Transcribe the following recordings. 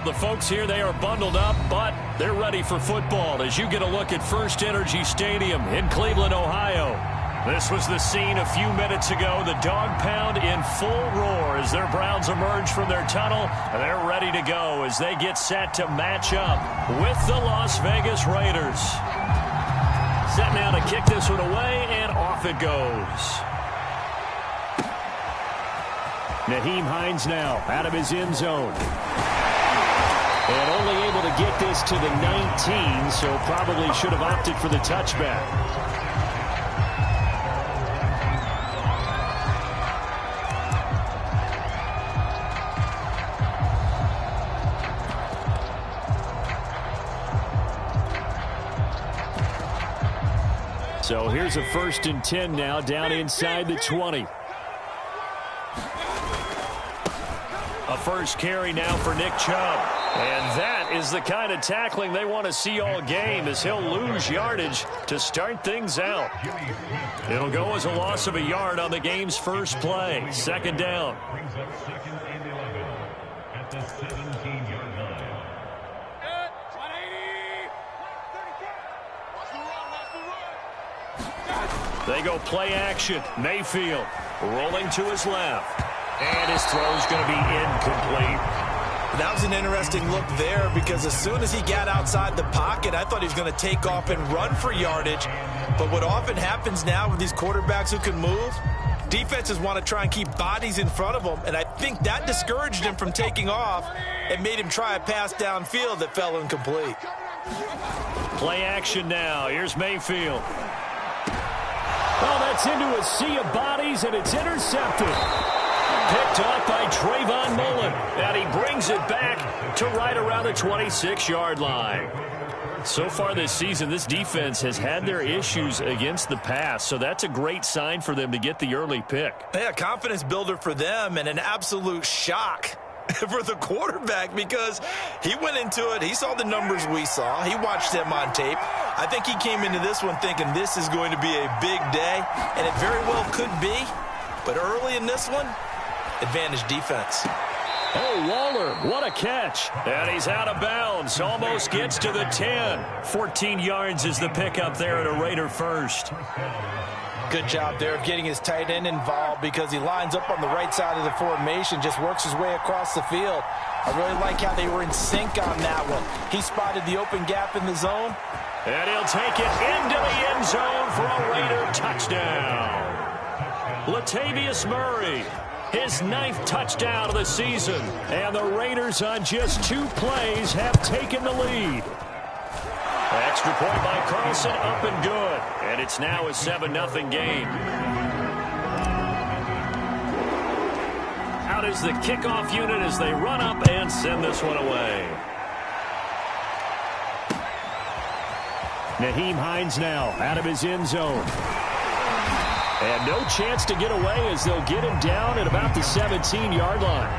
the folks here, they are bundled up, but they're ready for football as you get a look at First Energy Stadium in Cleveland, Ohio. This was the scene a few minutes ago. The dog pound in full roar as their Browns emerge from their tunnel. They're ready to go as they get set to match up with the Las Vegas Raiders. Set now to kick this one away, and off it goes. Nyheim Hines now out of his end zone. And only able to get this to the 19, so probably should have opted for the touchback. So here's a 1st and 10 now down inside the 20. A first carry now for Nick Chubb. And that is the kind of tackling they want to see all game as he'll lose yardage to start things out. It'll go as a loss of a yard on the game's first play. 2nd down. At the 17-yard line. They go play action. Mayfield rolling to his left. And his throw's going to be incomplete. That was an interesting look there because as soon as he got outside the pocket, I thought he was going to take off and run for yardage. But what often happens now with these quarterbacks who can move, defenses want to try and keep bodies in front of them, and I think that discouraged him from taking off and made him try a pass downfield that fell incomplete. Play action now. Here's Mayfield. Oh, that's into a sea of bodies, and it's intercepted. Picked up by Trayvon Mullen, and he brings it back to right around the 26-yard line. So far this season, this defense has had their issues against the pass, so that's a great sign for them to get the early pick. Yeah, confidence builder for them and an absolute shock for the quarterback because he went into it. He saw the numbers we saw. He watched them on tape. I think he came into this one thinking this is going to be a big day, and it very well could be. But early in this one, advantage defense. Oh, Waller, what a catch. And he's out of bounds. Almost gets to the 10. 14 yards is the pickup there at a Raider first. Good job there of getting his tight end involved because he lines up on the right side of the formation, just works his way across the field. I really like how they were in sync on that one. He spotted the open gap in the zone. And he'll take it into the end zone for a Raider touchdown. Latavius Murray, his 9th touchdown of the season. And the Raiders on just 2 plays have taken the lead. Extra point by Carlson, up and good. And it's now a 7-0 game. Out is the kickoff unit as they run up and send this one away. Nyheim Hines now out of his end zone. And no chance to get away as they'll get him down at about the 17-yard line.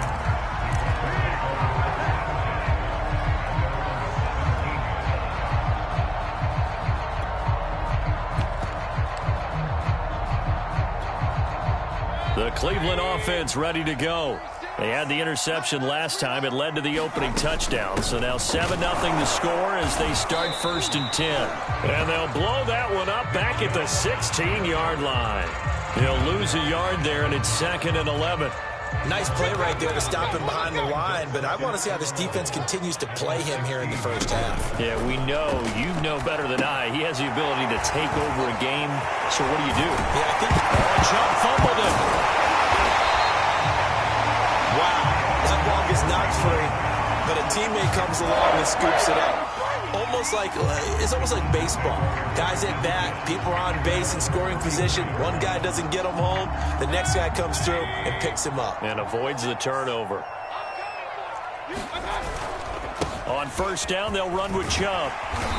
The Cleveland offense ready to go. They had the interception last time. It led to the opening touchdown. So now 7-0 the score as they start 1st and 10. And they'll blow that one up back at the 16-yard line. They'll lose a yard there, and it's 2nd and 11. Nice play right there to stop him behind the line, but I want to see how this defense continues to play him here in the first half. Yeah, we know. You know better than I. He has the ability to take over a game. So what do? Yeah, I think... Chubb fumbled it. Wow, that ball gets knocked free, but a teammate comes along and scoops it up. It's almost like baseball. Guys at bat, people are on base in scoring position. One guy doesn't get him home. The next guy comes through and picks him up. And avoids the turnover. On 1st down, they'll run with Chubb.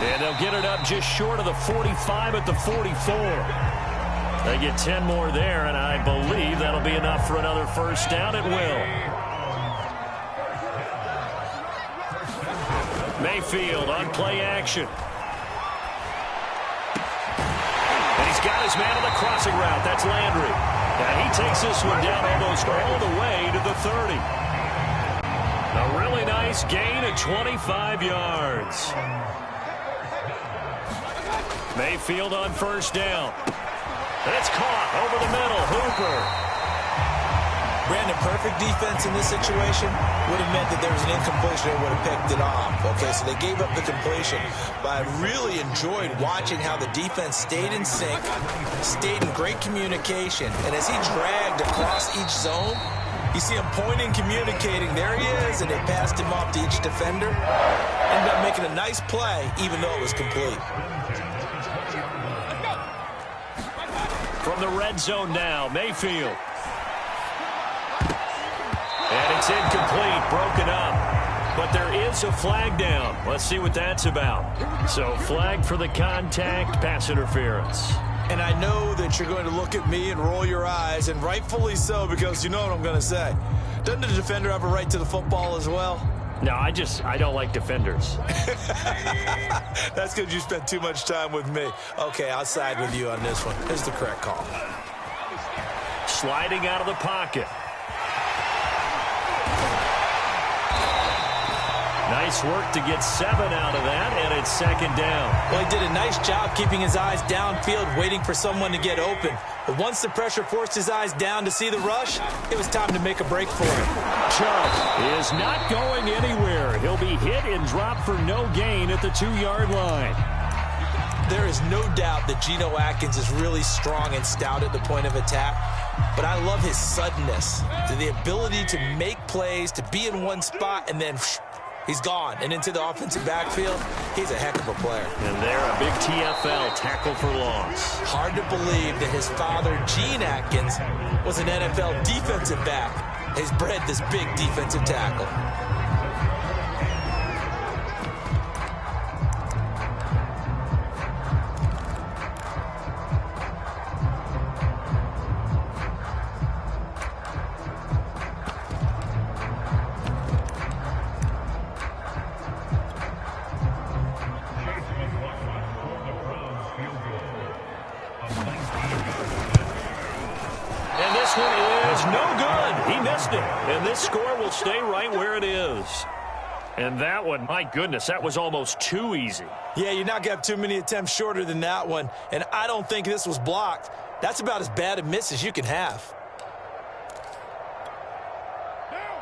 And they'll get it up just short of the 45 at the 44. They get 10 more there, and I believe that'll be enough for another 1st down. It will. Mayfield on play action. And he's got his man on the crossing route. That's Landry. And he takes this one down almost all the way to the 30. A really nice nice gain of 25 yards. Mayfield on first down. It's caught over the middle. Hooper. Brandon, perfect defense in this situation would have meant that there was an incompletion and would have picked it off. Okay, so they gave up the completion. But I really enjoyed watching how the defense stayed in sync, stayed in great communication. And as he dragged across each zone, you see him pointing, communicating. There he is, and they passed him off to each defender. Ended up making a nice play, even though it was complete. From the red zone now, Mayfield. And it's incomplete, broken up. But there is a flag down. Let's see what that's about. So flag for the contact, pass interference. And I know that you're going to look at me and roll your eyes, and rightfully so, because you know what I'm going to say. Doesn't the defender have a right to the football as well? No, I don't like defenders. That's because you spent too much time with me. Okay, I'll side with you on this one. Here's the correct call. Sliding out of the pocket. Nice work to get 7 out of that, and it's second down. Well, he did a nice job keeping his eyes downfield, waiting for someone to get open. But once the pressure forced his eyes down to see the rush, it was time to make a break for him. Chubb is not going anywhere. He'll be hit and dropped for no gain at the 2-yard line. There is no doubt that Geno Atkins is really strong and stout at the point of attack. But I love his suddenness, the ability to make plays, to be in one spot, and then he's gone and into the offensive backfield. He's a heck of a player. And there, a big TFL, tackle for loss. Hard to believe that his father, Gene Atkins, was an NFL defensive back. He's bred this big defensive tackle. And this score will stay right where it is. And that one, my goodness, that was almost too easy. Yeah, you're not going to have too many attempts shorter than that one. And I don't think this was blocked. That's about as bad a miss as you can have.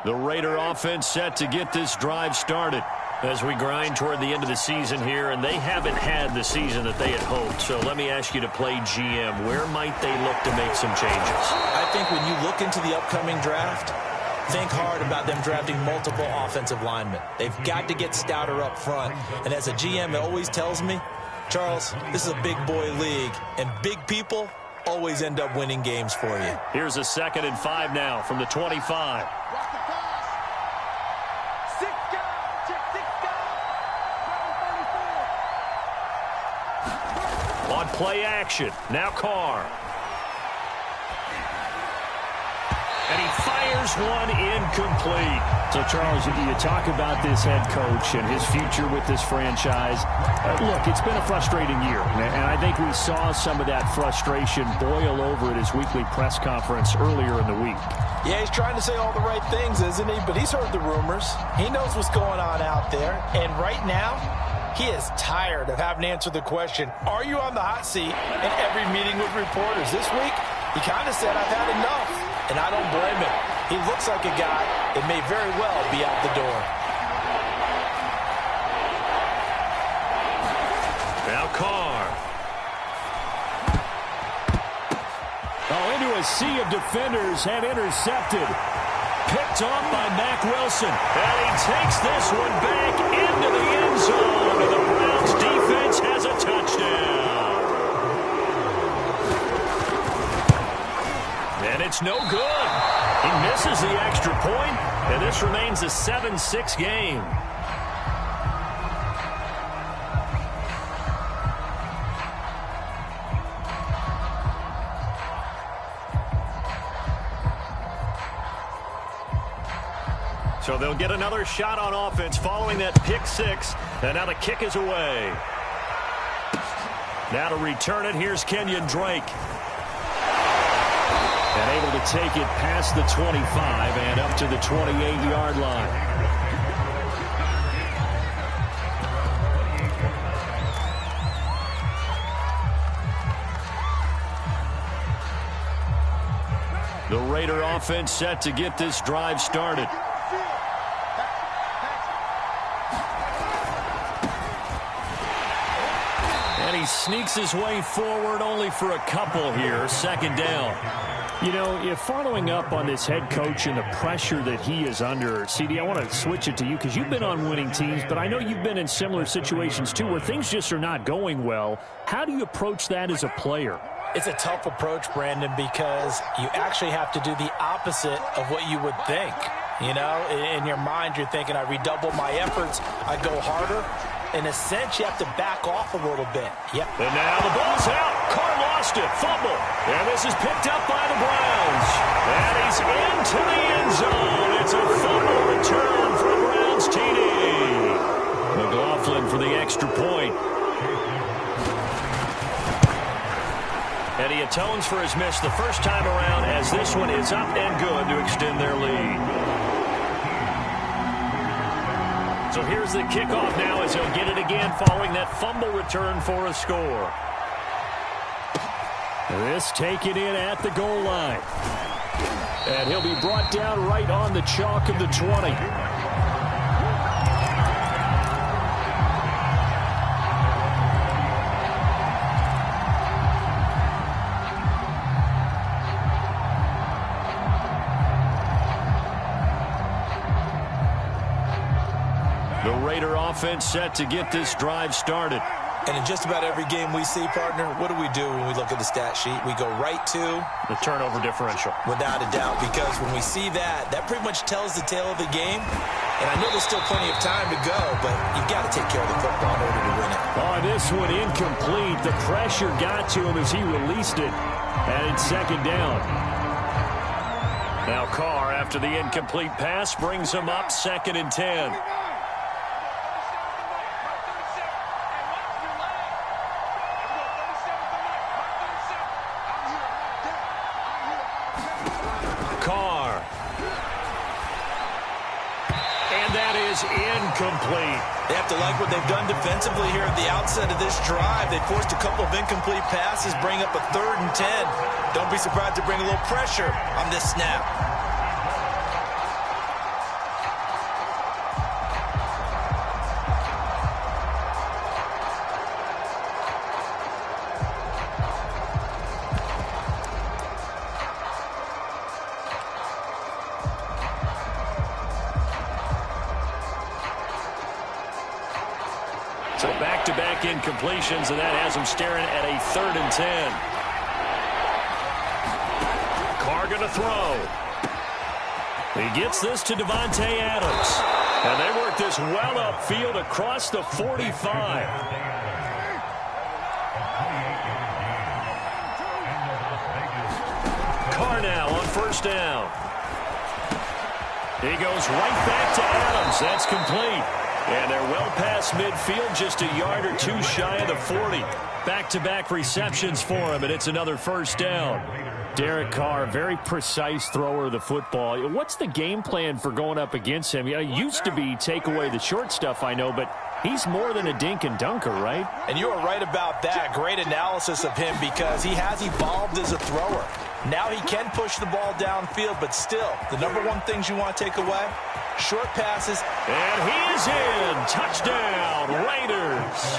The Raider offense set to get this drive started as we grind toward the end of the season here, and they haven't had the season that they had hoped. So let me ask you to play GM. Where might they look to make some changes? I think when you look into the upcoming draft, think hard about them drafting multiple offensive linemen. They've got to get stouter up front. And as a GM, it always tells me, Charles, this is a big boy league, and big people always end up winning games for you. Here's a 2nd and 5 now from the 25. On play action, now Carr. And he fires one incomplete. So, Charles, you talk about this head coach and his future with this franchise. Look, it's been a frustrating year, and I think we saw some of that frustration boil over at his weekly press conference earlier in the week. Yeah, he's trying to say all the right things, isn't he? But he's heard the rumors. He knows what's going on out there. And right now, he is tired of having to answer the question, are you on the hot seat? In every meeting with reporters this week, he kind of said, I've had enough. And I don't blame him. He looks like a guy that may very well be out the door. Now Carr. Oh, into a sea of defenders, and intercepted. Picked off by Mack Wilson. And he takes this one back into the end zone. And the Browns defense has a touchdown. And it's no good. He misses the extra point, and this remains a 7-6 game. So they'll get another shot on offense following that pick 6, and now the kick is away. Now to return it, here's Kenyon Drake. And able to take it past the 25 and up to the 28-yard line. The Raider offense set to get this drive started. And he sneaks his way forward only for a couple here. Second down. You know, if following up on this head coach and the pressure that he is under, CD, I want to switch it to you because you've been on winning teams, but I know you've been in similar situations too where things just are not going well. How do you approach that as a player? It's a tough approach, Brandon, because you actually have to do the opposite of what you would think. You know, in your mind, you're thinking, I redouble my efforts, I go harder. In a sense, you have to back off a little bit. Yep. And now the ball's out. Carr lost it. Fumble. And this is picked up by the Browns. And he's into the end zone. It's a fumble return for the Browns TD. McLaughlin for the extra point. And he atones for his miss the first time around as this one is up and good to extend their lead. So here's the kickoff now as he'll get it again following that fumble return for a score. This taken in at the goal line. And he'll be brought down right on the chalk of the 20. The Raider offense set to get this drive started. And in just about every game we see, partner, what do when we look at the stat sheet? We go right to the turnover differential. Without a doubt, because when we see that, that pretty much tells the tale of the game. And I know there's still plenty of time to go, but you've got to take care of the football in order to win it. Oh, this one incomplete. The pressure got to him as he released it. And it's second down. Now Carr, after the incomplete pass, brings him up 2nd and 10. Carr. And that is incomplete. They have to like what they've done defensively here at the outset of this drive. They forced a couple of incomplete passes, bring up a 3rd and 10. Don't be surprised to bring a little pressure on this snap. So back-to-back incompletions, and that has him staring at a 3rd and 10. Carr going to throw. He gets this to Davante Adams. And they work this well upfield across the 45. Carr now on 1st down. He goes right back to Adams. That's complete. And they're well past midfield, just a yard or two shy of the 40. Back-to-back receptions for him, and it's another 1st down. Derek Carr, very precise thrower of the football. What's the game plan for going up against him? It used to be take away the short stuff, I know, but he's more than a dink and dunker, right? And you are right about that. Great analysis of him because he has evolved as a thrower. Now he can push the ball downfield, but still, the number one things you want to take away, short passes. And he is in. Touchdown, Raiders.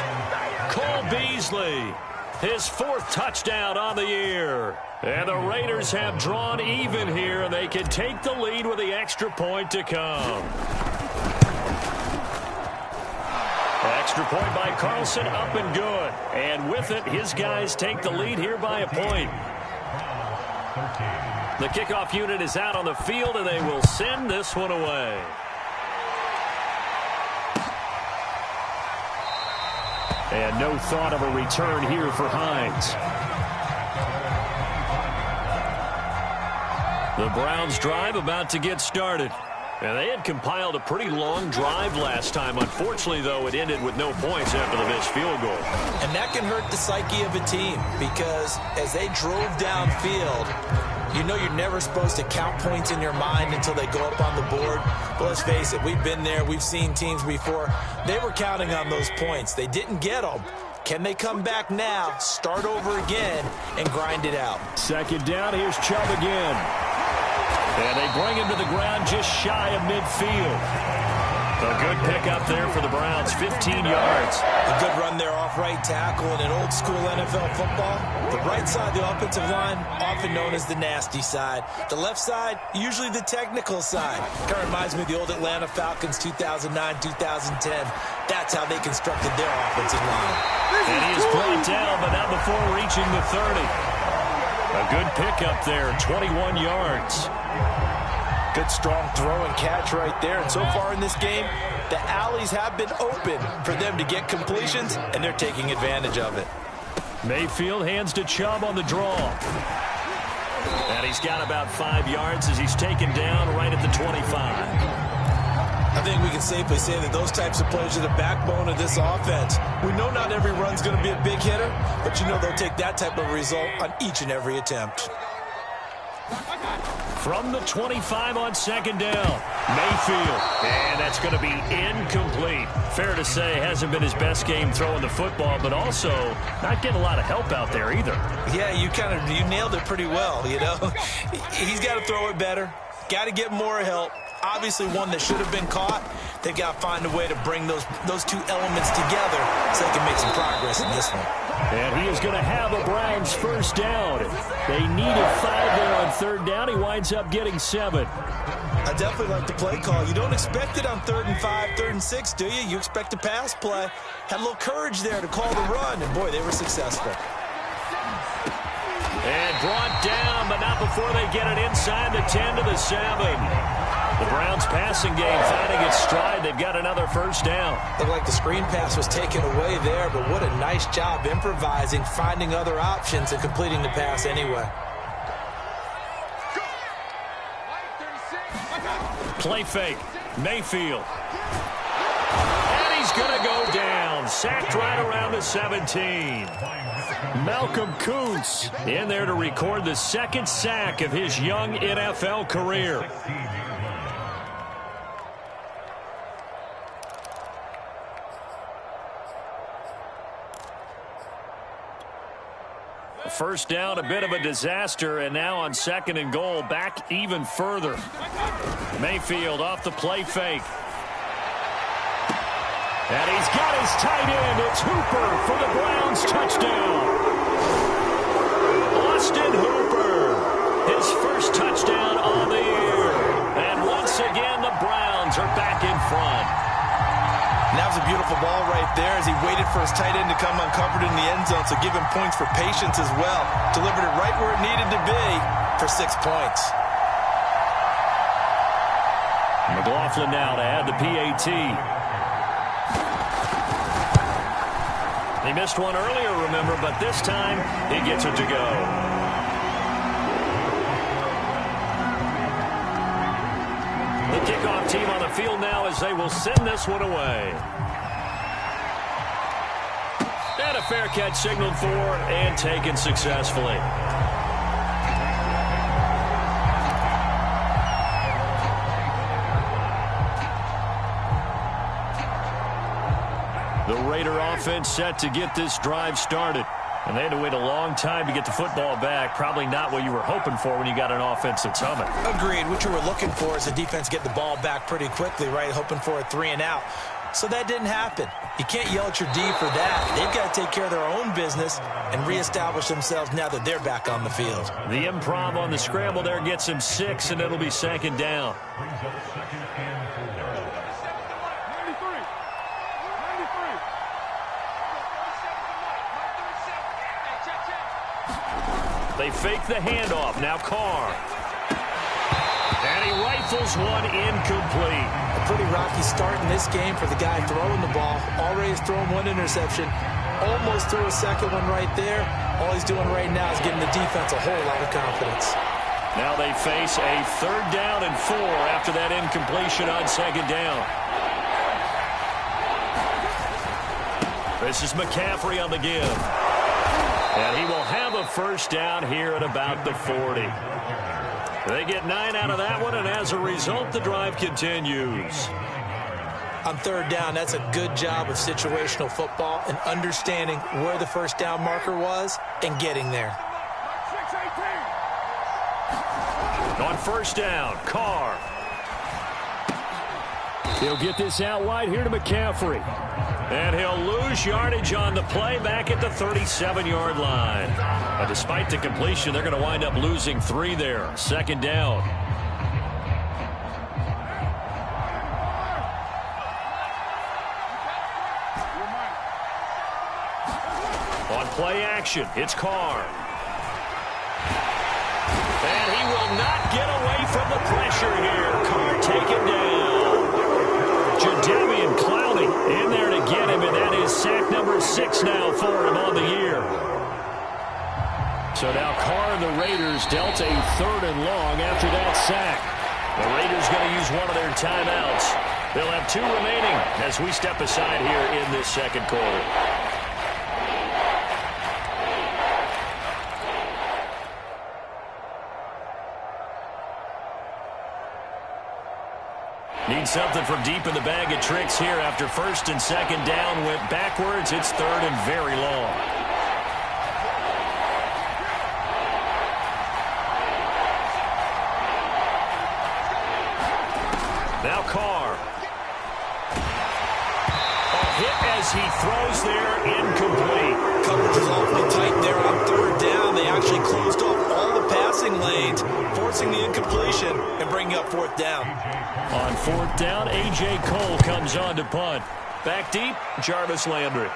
Cole Beasley, his 4th touchdown on the year. And the Raiders have drawn even here, and they can take the lead with the extra point to come. Extra point by Carlson, up and good. And with it, his guys take the lead here by a point. The kickoff unit is out on the field, and they will send this one away. And no thought of a return here for Hines. The Browns drive about to get started. And they had compiled a pretty long drive last time. Unfortunately, though, it ended with no points after the missed field goal. And that can hurt the psyche of a team because as they drove downfield, you know you're never supposed to count points in your mind until they go up on the board. But let's face it, we've been there. We've seen teams before. They were counting on those points. They didn't get them. Can they come back now, start over again, and grind it out? 2nd down, here's Chubb again. And they bring him to the ground just shy of midfield. A good pickup there for the Browns, 15 yards. A good run there off right tackle in an old-school NFL football. The right side of the offensive line, often known as the nasty side. The left side, usually the technical side. Kind of reminds me of the old Atlanta Falcons 2009-2010. That's how they constructed their offensive line. And he is brought down, but not before reaching the 30. A good pickup there, 21 yards. Good strong throw and catch right there. And so far in this game, the alleys have been open for them to get completions, and they're taking advantage of it. Mayfield hands to Chubb on the draw. And he's got about 5 yards as he's taken down right at the 25. I think we can safely say that those types of plays are the backbone of this offense. We know not every run's going to be a big hitter, but you know they'll take that type of result on each and every attempt. From the 25 on second down, Mayfield. And that's going to be incomplete. Fair to say, hasn't been his best game throwing the football, but also not getting a lot of help out there either. Yeah, you nailed it pretty well, you know. He's got to throw it better. Got to get more help. Obviously one that should have been caught. They've got to find a way to bring those two elements together so they can make some progress in this one. And he is going to have a Browns first down. They needed 5 there on third down. He winds up getting 7. I definitely like the play call. You don't expect it on 3rd and 5, 3rd and 6, do you? You expect a pass play. Had a little courage there to call the run, and boy, they were successful. And brought down, but not before they get it inside the 10 to the 7. The Browns passing game finding its stride. They've got another first down. Looked like the screen pass was taken away there, but what a nice job improvising, finding other options, and completing the pass anyway. Play fake. Mayfield. And he's going to go down. Sacked right around the 17. Malcolm Kuntz in there to record the second sack of his young NFL career. First down, a bit of a disaster, and now on 2nd and goal, back even further. Mayfield off the play fake. And he's got his tight end. It's Hooper for the Browns touchdown. Austin Hooper, his first touchdown on the year. And once again, the Browns are back in front. And that was a beautiful ball right there as he waited for his tight end to come uncovered in the end zone, so give him points for patience as well. Delivered it right where it needed to be for 6 points. McLaughlin now to add the PAT. He missed one earlier, remember, but this time he gets it to go. The kickoff team on the field now as they will send this one away. And a fair catch signaled for and taken successfully. The Raider offense set to get this drive started. And they had to wait a long time to get the football back. Probably not what you were hoping for when you got an offense that's humming. Agreed. What you were looking for is the defense get the ball back pretty quickly, right? Hoping for a 3 and out. So that didn't happen. You can't yell at your D for that. They've got to take care of their own business and reestablish themselves now that they're back on the field. The improv on the scramble there gets him 6, and it'll be 2nd down. They fake the handoff. Now Carr. And he rifles one incomplete. A pretty rocky start in this game for the guy throwing the ball. Already has thrown 1 interception. Almost threw a second one right there. All he's doing right now is giving the defense a whole lot of confidence. Now they face a 3rd down and 4 after that incompletion on 2nd down. This is McCaffrey on the give. And he will have a first down here at about the 40. They get 9 out of that one, and as a result, the drive continues. On 3rd down, that's a good job of situational football and understanding where the first down marker was and getting there. On first down, Carr. He'll get this out wide here to McCaffrey. And he'll lose yardage on the play back at the 37-yard line. But despite the completion, they're going to wind up losing 3 there. Second down. On play action, it's Carr. And he will not get away from the pressure here. Carr taken down. Jadeveon Clowney in there to get him, and that is sack number 6 now for him on the year. So now Carr and the Raiders dealt a 3rd and long after that sack. The Raiders going to use one of their timeouts. They'll have 2 remaining as we step aside here in this second quarter. Need something from deep in the bag of tricks here after first and second down went backwards. It's 3rd and very long. Now Carr. A hit as he throws there, incomplete. Coverage is awfully tight there on 3rd down. They actually closed off all the passing lanes, forcing the incompletion and bringing up 4th down. On 4th down, A.J. Cole comes on to punt. Back deep, Jarvis Landry.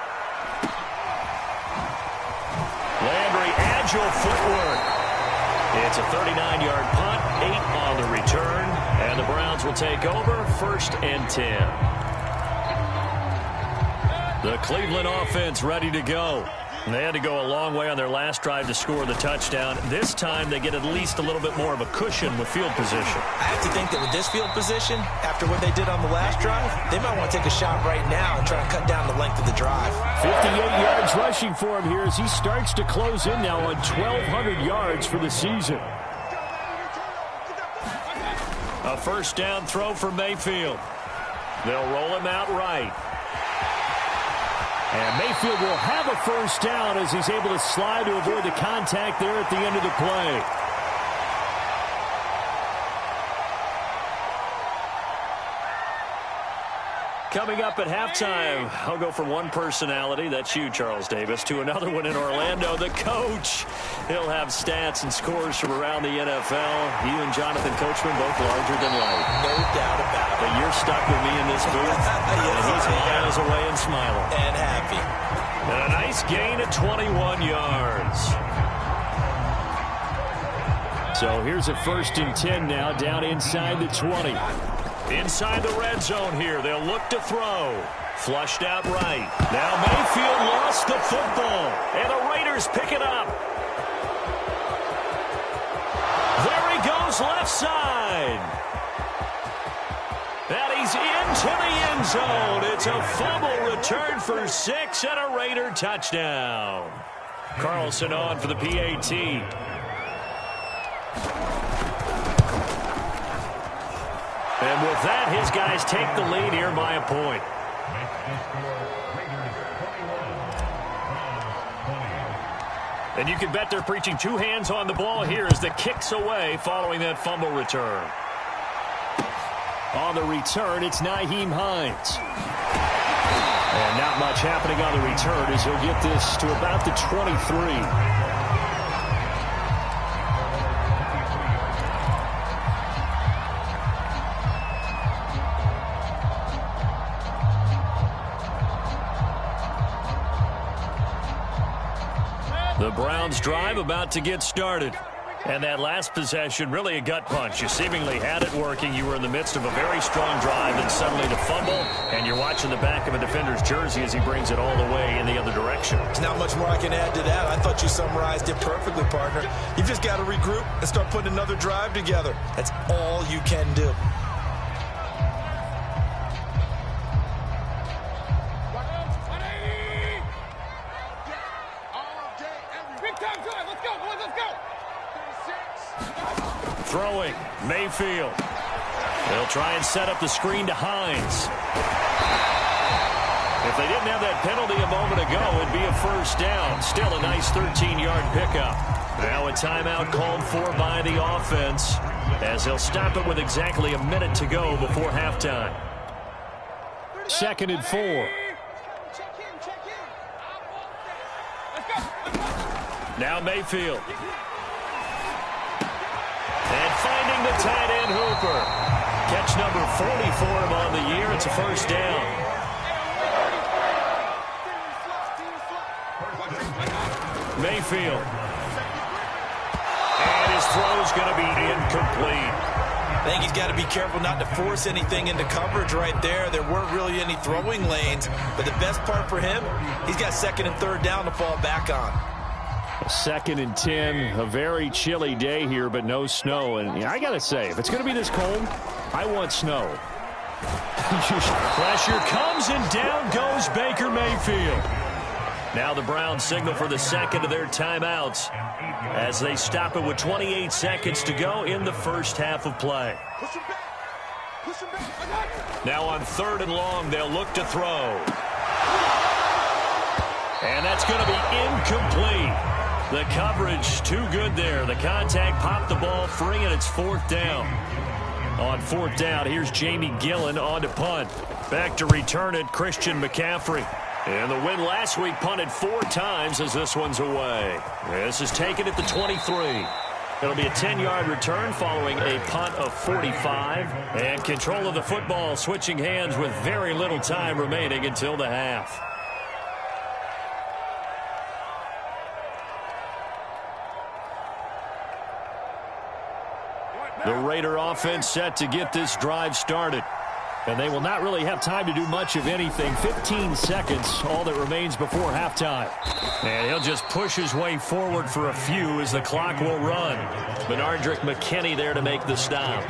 Landry, agile footwork. It's a 39-yard punt, 8 on the return, and the Browns will take over 1st and 10. The Cleveland offense ready to go. And they had to go a long way on their last drive to score the touchdown. This time they get at least a little bit more of a cushion with field position. I have to think that with this field position, after what they did on the last drive, they might want to take a shot right now and try and cut down the length of the drive. 58 yards rushing for him here as he starts to close in now on 1,200 yards for the season. A first down throw for Mayfield. They'll roll him out right. And Mayfield will have a first down as he's able to slide to avoid the contact there at the end of the play. Coming up at halftime, I'll go from one personality, that's you, Charles Davis, to another one in Orlando, the coach. He'll have stats and scores from around the NFL. You and Jonathan Coachman both larger than life. No doubt about it. But you're stuck with me in this booth, and he's miles away and smiling. And happy. And a nice gain of 21 yards. So here's a 1st and 10 now, down inside the 20. Inside the red zone here, they'll look to throw. Flushed out right. Now Mayfield lost the football, and the Raiders pick it up. There he goes left side. And he's into the end zone. It's a fumble return for 6 and a Raider touchdown. Carlson on for the PAT. And with that, his guys take the lead here by a point. And you can bet they're preaching 2 hands on the ball here as the kick's away following that fumble return. On the return, it's Nyheim Hines. And not much happening on the return as he'll get this to about the 23. The Browns drive about to get started. And that last possession, really a gut punch. You seemingly had it working. You were in the midst of a very strong drive, and suddenly the fumble, and you're watching the back of a defender's jersey as he brings it all the way in the other direction. There's not much more I can add to that. I thought you summarized it perfectly, partner. You've just got to regroup and start putting another drive together. That's all you can do. Throwing, Mayfield. They'll try and set up the screen to Hines. If they didn't have that penalty a moment ago, it'd be a first down. Still a nice 13-yard pickup. Now a timeout called for by the offense, as they'll stop it with exactly a minute to go before halftime. 2nd and 4. Now Mayfield. And finding the tight end Hooper. Catch number 40 for him on the year. It's a first down. Mayfield. And his throw's going to be incomplete. I think he's got to be careful not to force anything into coverage right there. There weren't really any throwing lanes, but the best part for him, he's got 2nd and 3rd down to fall back on. 2nd and 10, a very chilly day here, but no snow. And I got to say, if it's going to be this cold, I want snow. Pressure comes, and down goes Baker Mayfield. Now the Browns signal for the second of their timeouts as they stop it with 28 seconds to go in the first half of play. Now on 3rd and long, they'll look to throw. And that's going to be incomplete. The coverage too good there. The contact popped the ball free, and it's 4th down. On 4th down, here's Jamie Gillen on to punt. Back to return it, Christian McCaffrey. And the win last week punted 4 times as this one's away. This is taken at the 23. It'll be a 10-yard return following a punt of 45. And control of the football switching hands with very little time remaining until the half. The Raider offense set to get this drive started. And they will not really have time to do much of anything. 15 seconds, all that remains before halftime. And he'll just push his way forward for a few as the clock will run. Benardrick McKinney there to make the stop.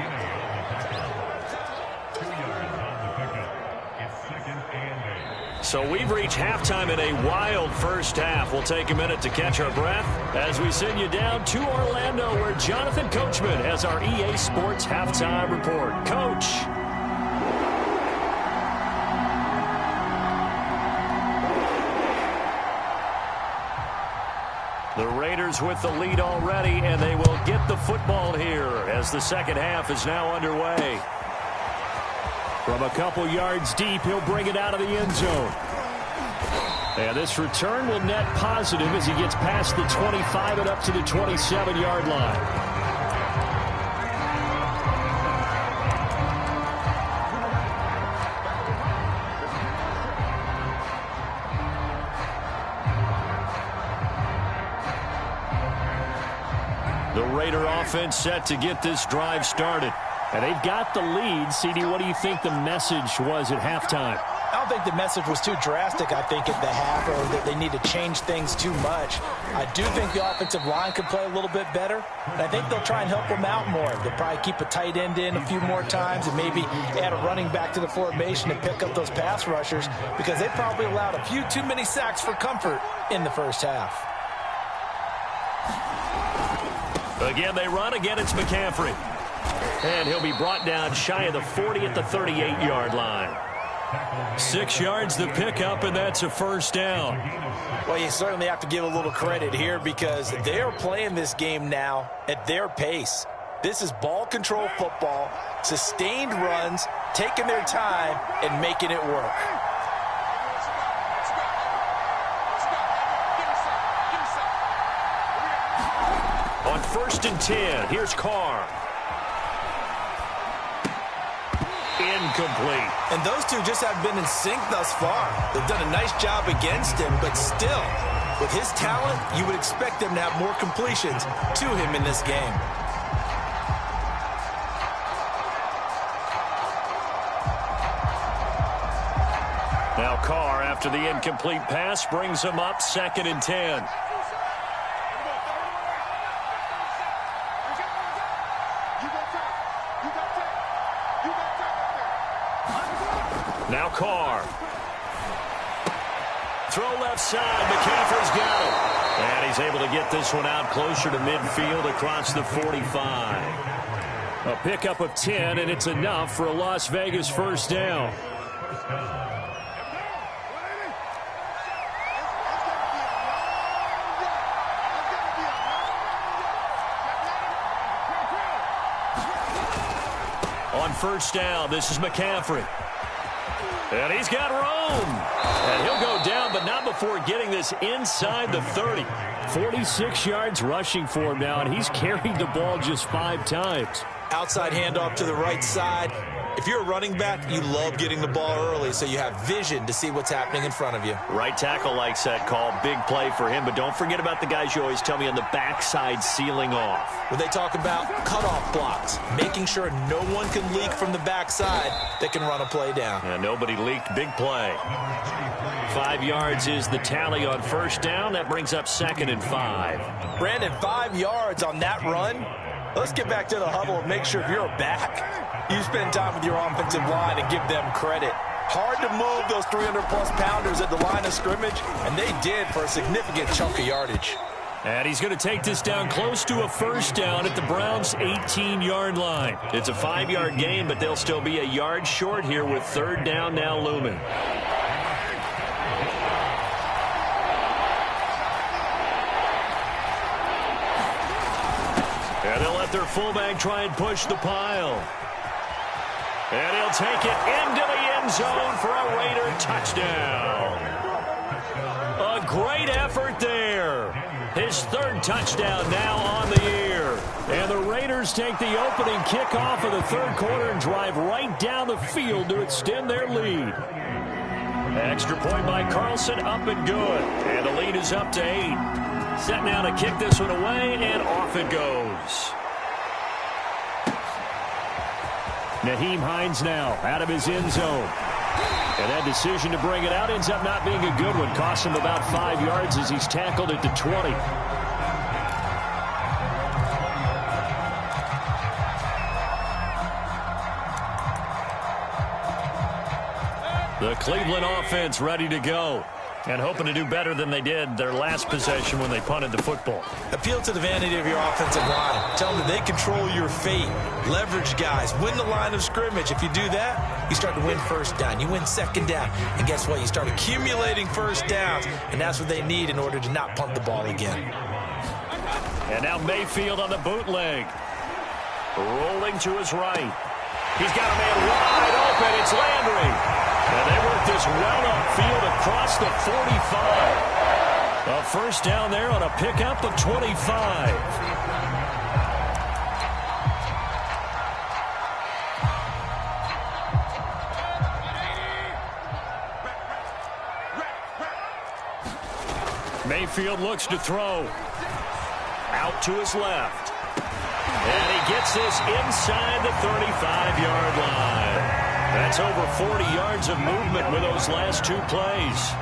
So we've reached halftime in a wild first half. We'll take a minute to catch our breath as we send you down to Orlando, where Jonathan Coachman has our EA Sports Halftime Report. Coach. The Raiders with the lead already, and they will get the football here as the second half is now underway. From a couple yards deep, he'll bring it out of the end zone. And this return will net positive as he gets past the 25 and up to the 27-yard line. The Raider offense set to get this drive started. And they've got the lead. CD, what do you think the message was at halftime? I don't think the message was too drastic, I think, at the half, or that they need to change things too much. I do think the offensive line could play a little bit better, and I think they'll try and help them out more. They'll probably keep a tight end in a few more times and maybe add a running back to the formation to pick up those pass rushers, because they probably allowed a few too many sacks for comfort in the first half. Again, they run. Again, it's McCaffrey. And he'll be brought down shy of the 40 at the 38-yard line. 6 yards the pickup, and that's a first down. Well, you certainly have to give a little credit here because they are playing this game now at their pace. This is ball control football, sustained runs, taking their time, and making it work. On 1st and 10, here's Carr. Incomplete. And those two just haven't been in sync thus far. They've done a nice job against him, but still, with his talent, you would expect them to have more completions to him in this game. Now Carr, after the incomplete pass, brings him up 2nd and 10. Now Carr. Throw left side. McCaffrey's got it. And he's able to get this one out closer to midfield across the 45. A pickup of 10, and it's enough for a Las Vegas first down. On first down, this is McCaffrey. And he's got room. And he'll go down, but not before getting this inside the 30. 46 yards rushing for him now, and he's carried the ball just 5 times. Outside handoff to the right side. If you're a running back, you love getting the ball early so you have vision to see what's happening in front of you. Right tackle likes that call. Big play for him, but don't forget about the guys you always tell me on the backside sealing off. When they talk about cutoff blocks, making sure no one can leak from the backside that can run a play down. And nobody leaked. Big play. 5 yards is the tally on first down. That brings up 2nd and 5. Brandon, 5 yards on that run. Let's get back to the huddle and make sure if you're a back, you spend time with your offensive line and give them credit. Hard to move those 300-plus pounders at the line of scrimmage, and they did for a significant chunk of yardage. And he's going to take this down close to a first down at the Browns' 18-yard line. It's a 5-yard gain, but they'll still be a yard short here with 3rd down now looming. And they'll let their fullback try and push the pile. And he'll take it into the end zone for a Raider touchdown. A great effort there. His 3rd touchdown now on the year. And the Raiders take the opening kickoff of the 3rd quarter and drive right down the field to extend their lead. Extra point by Carlson, up and good. And the lead is up to 8. Set now to kick this one away, and off it goes. Nyheim Hines now out of his end zone. And that decision to bring it out ends up not being a good one. Costs him about 5 yards as he's tackled at the 20. The Cleveland offense ready to go. And hoping to do better than they did their last possession when they punted the football. Appeal to the vanity of your offensive line. Tell them that they control your fate. Leverage guys. Win the line of scrimmage. If you do that, you start to win first down. You win 2nd down. And guess what? You start accumulating first downs. And that's what they need in order to not punt the ball again. And now Mayfield on the bootleg. Rolling to his right. He's got a man wide open. It's Landry. And they work this well upfield across the 45. A first down there on a pickup of 25. Mayfield looks to throw. Out to his left. And he gets this inside the 35-yard line. That's over 40 yards of movement with those last 2 plays.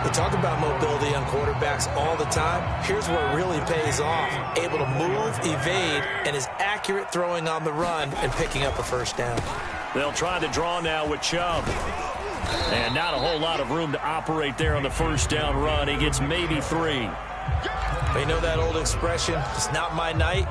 We talk about mobility on quarterbacks all the time. Here's where it really pays off. Able to move, evade, and is accurate throwing on the run and picking up a first down. They'll try the draw now with Chubb. And not a whole lot of room to operate there on the first down run. He gets maybe 3. But you know that old expression, it's not my night?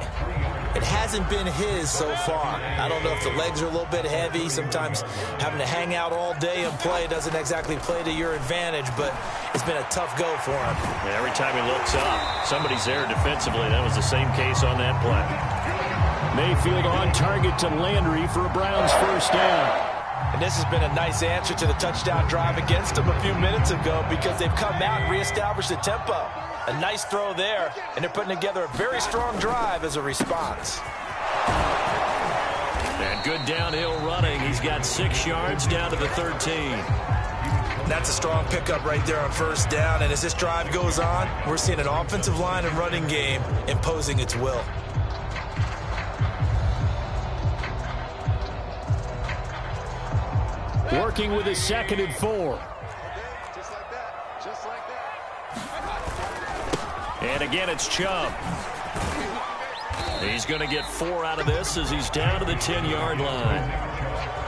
It hasn't been his so far. I don't know if the legs are a little bit heavy. Sometimes having to hang out all day and play doesn't exactly play to your advantage, but it's been a tough go for him. And every time he looks up, somebody's there defensively. That was the same case on that play. Mayfield on target to Landry for a Browns first down. And this has been a nice answer to the touchdown drive against them a few minutes ago because they've come out and reestablished the tempo. A nice throw there, and they're putting together a very strong drive as a response. And good downhill running. He's got 6 yards down to the 13. That's a strong pickup right there on first down, and as this drive goes on, we're seeing an offensive line and running game imposing its will. Working with a 2nd and 4. And again, it's Chubb. He's going to get 4 out of this as he's down to the 10-yard line.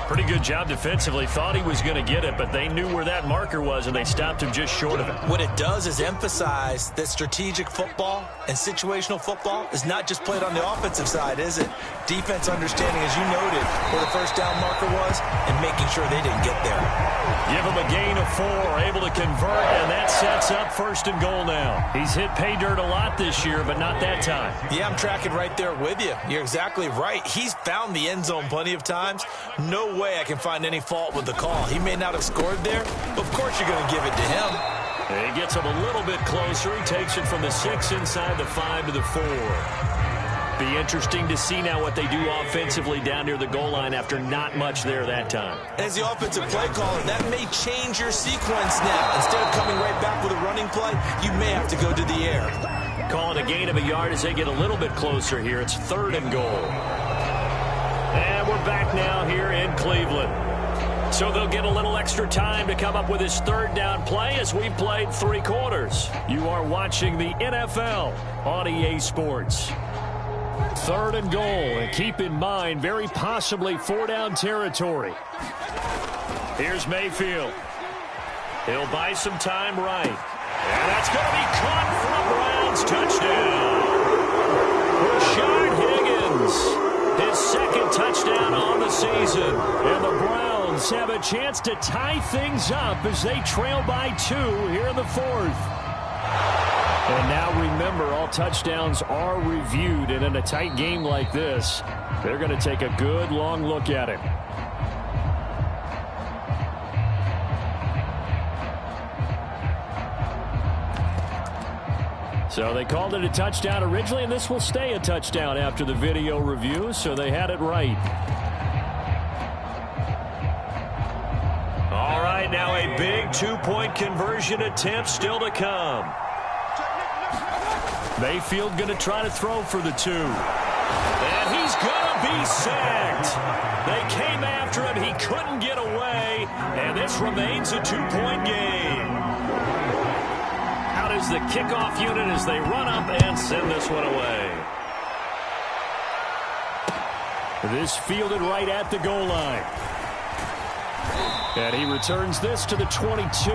Pretty good job defensively. Thought he was going to get it, but they knew where that marker was, and they stopped him just short of it. What it does is emphasize that strategic football and situational football is not just played on the offensive side, is it? Defense understanding, as you noted, where the first down marker was and making sure they didn't get there. Give him a gain of 4, able to convert, and that sets up 1st and goal now. He's hit pay dirt a lot this year, but not that time. Yeah, I'm tracking right there with you. You're exactly right. He's found the end zone plenty of times. No way I can find any fault with the call. He may not have scored there. Of course you're going to give it to him. And he gets him a little bit closer. He takes it from the 6 inside the 5 to the 4. Be interesting to see now what they do offensively down near the goal line after not much there that time. As the offensive play caller, that may change your sequence now. Instead of coming right back with a running play, you may have to go to the air. Calling a gain of a yard as they get a little bit closer here. It's 3rd and goal. And we're back now here in Cleveland. So they'll get a little extra time to come up with his 3rd down play as we played 3 quarters. You are watching the NFL on EA Sports. 3rd and goal, and keep in mind, very possibly 4-down territory. Here's Mayfield. He'll buy some time right. And that's going to be caught for a Browns touchdown. Rashard Higgins, his 2nd touchdown on the season. And the Browns have a chance to tie things up as they trail by 2 here in the 4th. And now remember, all touchdowns are reviewed, and in a tight game like this, they're going to take a good long look at it. So they called it a touchdown originally, and this will stay a touchdown after the video review, so they had it right. All right, now a big 2-point conversion attempt still to come. Mayfield going to try to throw for the 2. And he's going to be sacked. They came after him. He couldn't get away. And this remains a 2-point game. Out is the kickoff unit as they run up and send this one away. This fielded right at the goal line. And he returns this to the 22.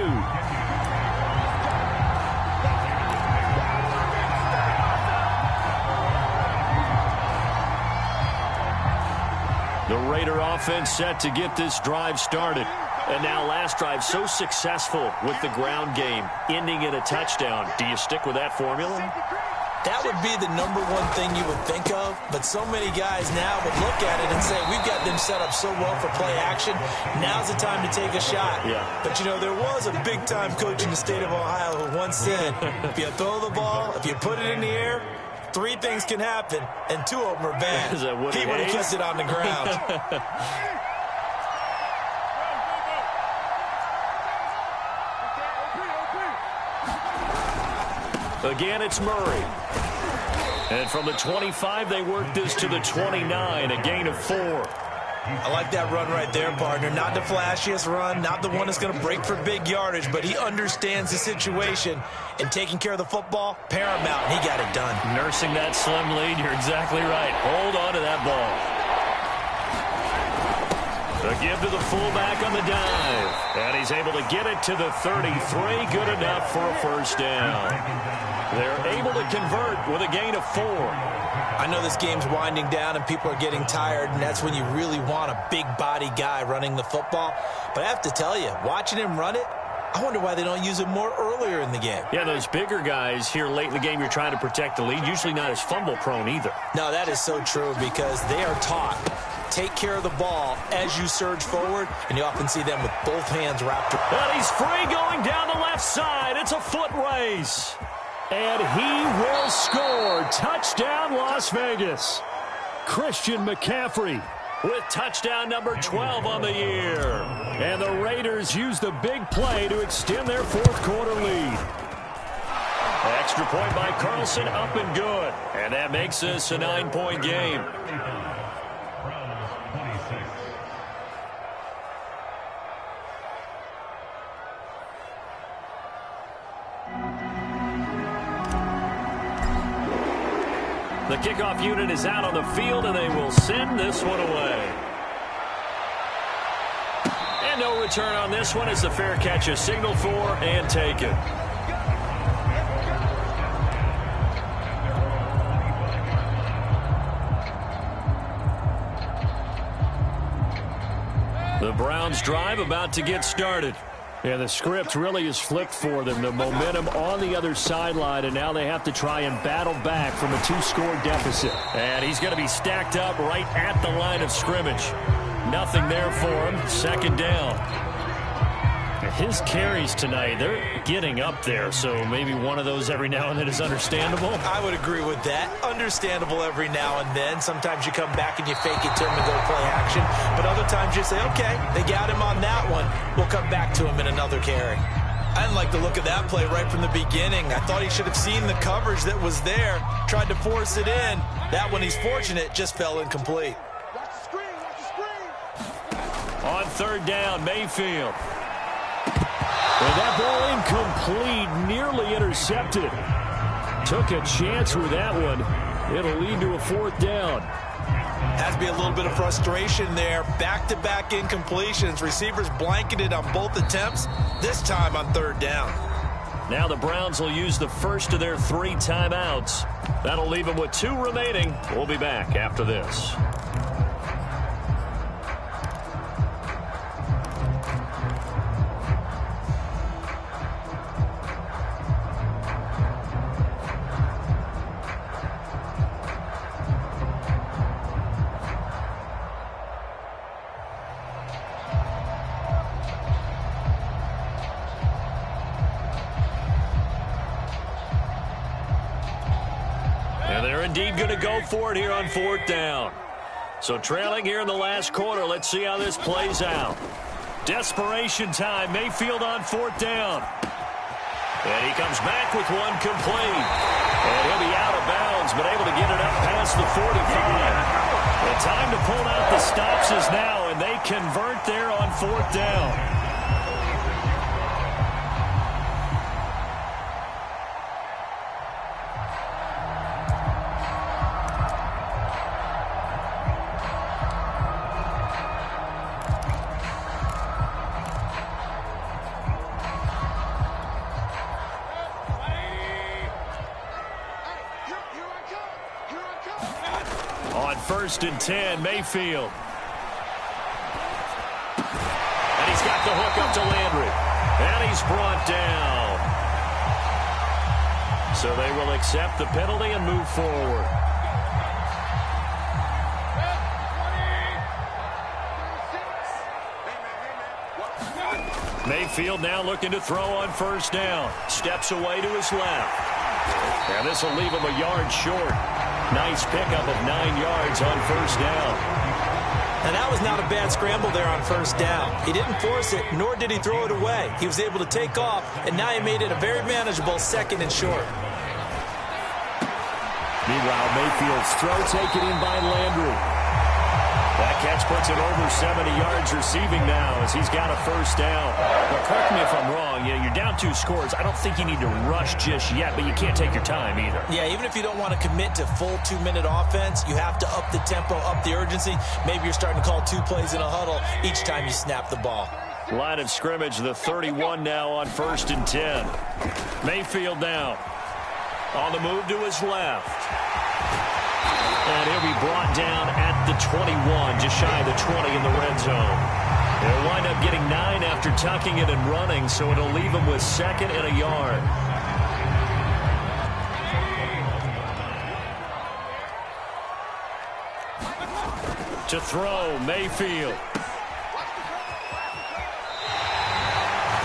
The Raider offense set to get this drive started. And now last drive so successful with the ground game, ending in a touchdown. Do you stick with that formula? That would be the #1 thing you would think of, but so many guys now would look at it and say, we've got them set up so well for play action, now's the time to take a shot. Yeah. But, you know, there was a big-time coach in the state of Ohio who once said, if you throw the ball, if you put it in the air, 3 things can happen, and 2 of them are bad. He would have kept it on the ground. Again, it's Murray. And from the 25, they work this to the 29, a gain of 4. I like that run right there, partner. Not the flashiest run, not the one that's going to break for big yardage, but he understands the situation, and taking care of the football, paramount, and he got it done. Nursing that slim lead, you're exactly right. Hold on to that ball. A give to the fullback on the dive. And he's able to get it to the 33. Good enough for a 1st down. They're able to convert with a gain of 4. I know this game's winding down and people are getting tired, and that's when you really want a big body guy running the football. But I have to tell you, watching him run it, I wonder why they don't use him more earlier in the game. Yeah, those bigger guys here late in the game, you're trying to protect the lead, usually not as fumble prone either. No, that is so true because they are taught. Take care of the ball as you surge forward, and you often see them with both hands wrapped around. And he's free going down the left side. It's a foot race. And he will score. Touchdown, Las Vegas. Christian McCaffrey with touchdown number 12 on the year. And the Raiders use the big play to extend their 4th quarter lead. Extra point by Carlson, up and good. And that makes this a 9-point game. The kickoff unit is out on the field, and they will send this one away. And no return on this one as the fair catch is signaled for and taken. The The Browns drive about to get started. Yeah, the script really is flipped for them. The momentum on the other sideline, and now they have to try and battle back from a two-score deficit. And he's going to be stacked up right at the line of scrimmage. Nothing there for him. Second down. His carries tonight, they're getting up there, so maybe one of those every now and then is understandable. I would agree with that. Understandable every now and then. Sometimes you come back and you fake it to him and go play action. But other times you say, okay, they got him on that one. We'll come back to him in another carry. I didn't like the look of that play right from the beginning. I thought he should have seen the coverage that was there, tried to force it in. That one, he's fortunate, just fell incomplete. On third down, Mayfield. And that ball incomplete, nearly intercepted. Took a chance with that one. It'll lead to a fourth down. Has to be a little bit of frustration there. Back-to-back incompletions. Receivers blanketed on both attempts, this time on third down. Now the Browns will use the first of their 3 timeouts. That'll leave them with 2 remaining. We'll be back after this. Indeed going to go for it here on fourth down. So trailing here in the last quarter. Let's see how this plays out. Desperation time. Mayfield on fourth down. And he comes back with one complete. And he'll be out of bounds, but able to get it up past the 45. The time to pull out the stops is now, and they convert there on fourth down. First and 10, Mayfield. And he's got the hook up to Landry. And he's brought down. So they will accept the penalty and move forward. Mayfield now looking to throw on first down. Steps away to his left. And this will leave him a yard short. Nice pickup of 9 yards on first down. And that was not a bad scramble there on first down. He didn't force it, nor did he throw it away. He was able to take off, and now he made it a very manageable second and short. Meanwhile, Mayfield's throw taken in by Landry. That catch puts him over 70 yards receiving now as he's got a first down. Well, correct me if I'm wrong. You're down 2 scores. I don't think you need to rush just yet, but you can't take your time either. Yeah, even if you don't want to commit to full 2-minute offense, you have to up the tempo, up the urgency. Maybe you're starting to call 2 plays in a huddle each time you snap the ball. Line of scrimmage, the 31 now on first and 10. Mayfield now on the move to his left. And he'll be brought down at the 21, just shy of the 20 in the red zone. He'll wind up getting 9 after tucking it and running, so it'll leave him with second and a yard. To throw, Mayfield.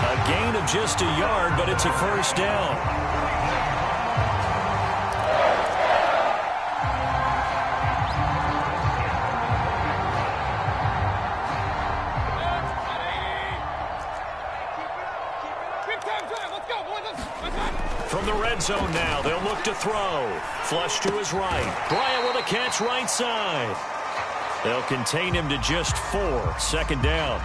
A gain of just a yard, but it's a first down. From the red zone now, they'll look to throw. Flush to his right. Bryant with a catch right side. They'll contain him to just 4. Second down.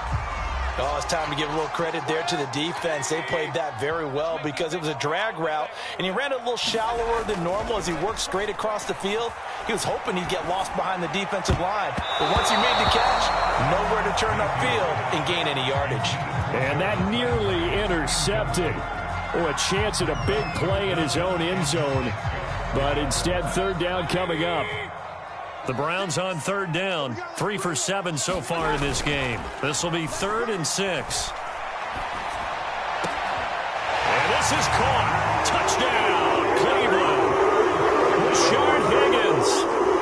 Oh, it's time to give a little credit there to the defense. They played that very well because it was a drag route, and he ran a little shallower than normal as he worked straight across the field. He was hoping he'd get lost behind the defensive line. But once he made the catch, nowhere to turn upfield and gain any yardage. And that nearly intercepted. Oh, a chance at a big play in his own end zone. But instead, third down coming up. The Browns on third down. 3 for 7 so far in this game. This will be 3rd and 6. And this is caught. Touchdown, Cleveland. Rashard Higgins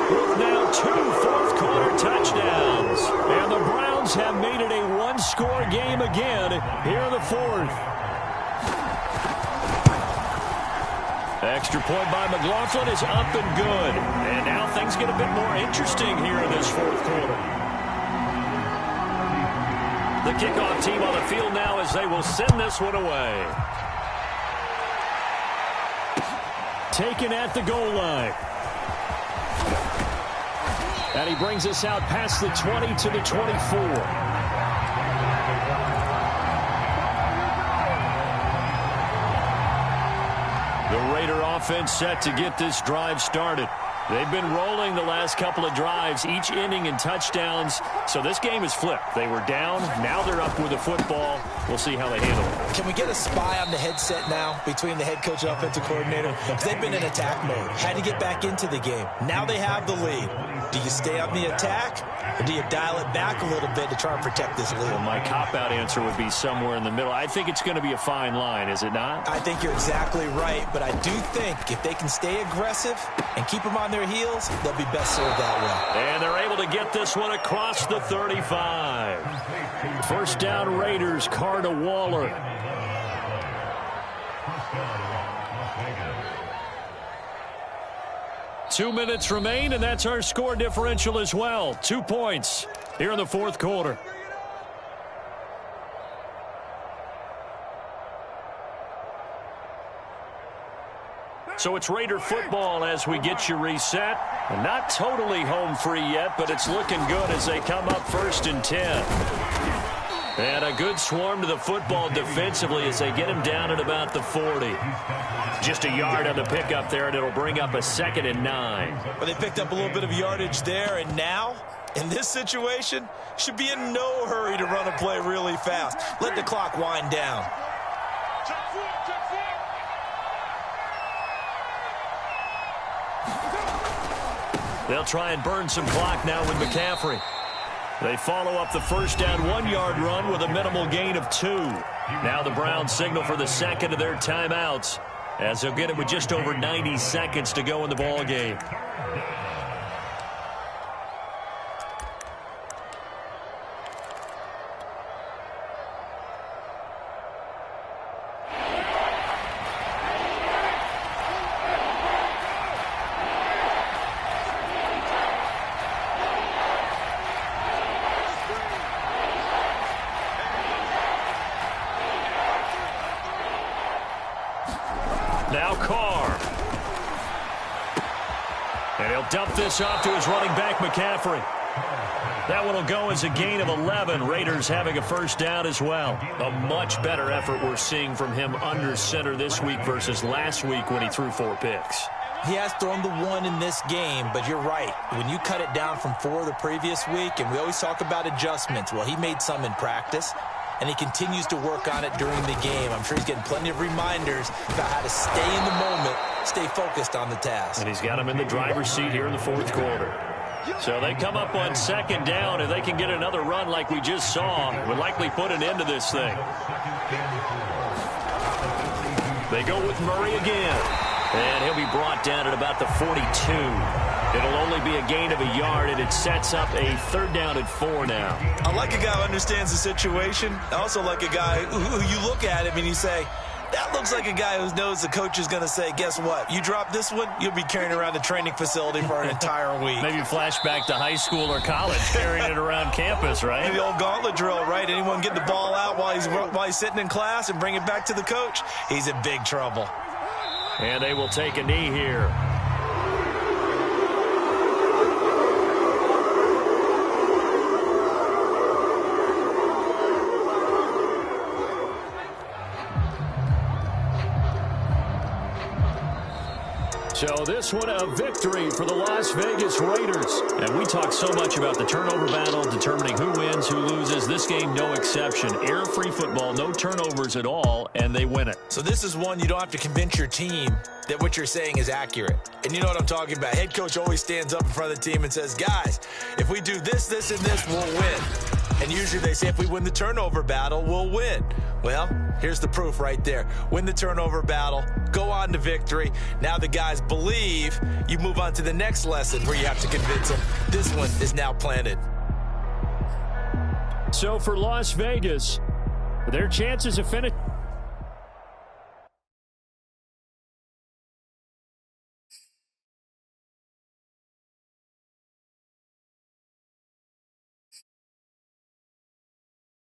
with now 2 fourth-quarter touchdowns. And the Browns have made it a one-score game again here in the 4th. Extra point by McLaughlin is up and good. And now things get a bit more interesting here in this 4th quarter. The kickoff team on the field now as they will send this one away. Taken at the goal line. And he brings us out past the 20 to the 24. The Raider offense set to get this drive started. They've been rolling the last couple of drives, each inning in touchdowns. So this game is flipped. They were down. Now they're up with the football. We'll see how they handle it. Can we get a spy on the headset now between the head coach and offensive coordinator? Because they've been in attack mode. Had to get back into the game. Now they have the lead. Do you stay on the attack, or do you dial it back a little bit to try and protect this lead? Well, my cop-out answer would be somewhere in the middle. I think it's going to be a fine line, is it not? I think you're exactly right, but I do think if they can stay aggressive and keep them on their heels, they'll be best served that way. And they're able to get this one across the 35. First down, Raiders. Carr to Waller. Two minutes remain, and that's our score differential as well. 2 points here in the 4th quarter. So it's Raider football as we get you reset. And not totally home free yet, but it's looking good as they come up 1st and 10. And a good swarm to the football defensively as they get him down at about the 40. Just a yard on the pickup there, and it'll bring up a 2nd and 9. Well, they picked up a little bit of yardage there, and now, in this situation, should be in no hurry to run a play really fast. Let the clock wind down. They'll try and burn some clock now with McCaffrey. They follow up the first down 1-yard run with a minimal gain of 2. Now the Browns signal for the second of their timeouts as they'll get it with just over 90 seconds to go in the ball game. Now Carr. And he'll dump this off to his running back, McCaffrey. That one will go as a gain of 11. Raiders having a first down as well. A much better effort we're seeing from him under center this week versus last week when he threw 4 picks. He has thrown the 1 in this game, but you're right. When you cut it down from 4 the previous week, and we always talk about adjustments, well, he made some in practice, and he continues to work on it during the game. I'm sure he's getting plenty of reminders about how to stay in the moment, stay focused on the task. And he's got him in the driver's seat here in the 4th quarter. So they come up on 2nd down. If they can get another run like we just saw, would likely put an end to this thing. They go with Murray again. And he'll be brought down at about the 42. It'll only be a gain of a yard, and it sets up a 3rd down and 4 now. I like a guy who understands the situation. I also like a guy who you look at him and you say, that looks like a guy who knows the coach is going to say, guess what? You drop this one, you'll be carrying around the training facility for an entire week. Maybe flashback to high school or college, carrying it around campus, right? The old gauntlet drill, right? Anyone get the ball out while he's sitting in class and bring it back to the coach, he's in big trouble. And they will take a knee here. So this one a victory for the Las Vegas Raiders. And we talk so much about the turnover battle, determining who wins, who loses. This game, no exception. Error-free football, no turnovers at all, and they win it. So this is one you don't have to convince your team that what you're saying is accurate. And you know what I'm talking about. Head coach always stands up in front of the team and says, guys, if we do this, this, and this, we'll win. And usually they say if we win the turnover battle, we'll win. Well, here's the proof right there. Win the turnover battle, go on to victory. Now the guys believe. You move on to the next lesson where you have to convince them. This one is now planted. So for Las Vegas, their chances of finishing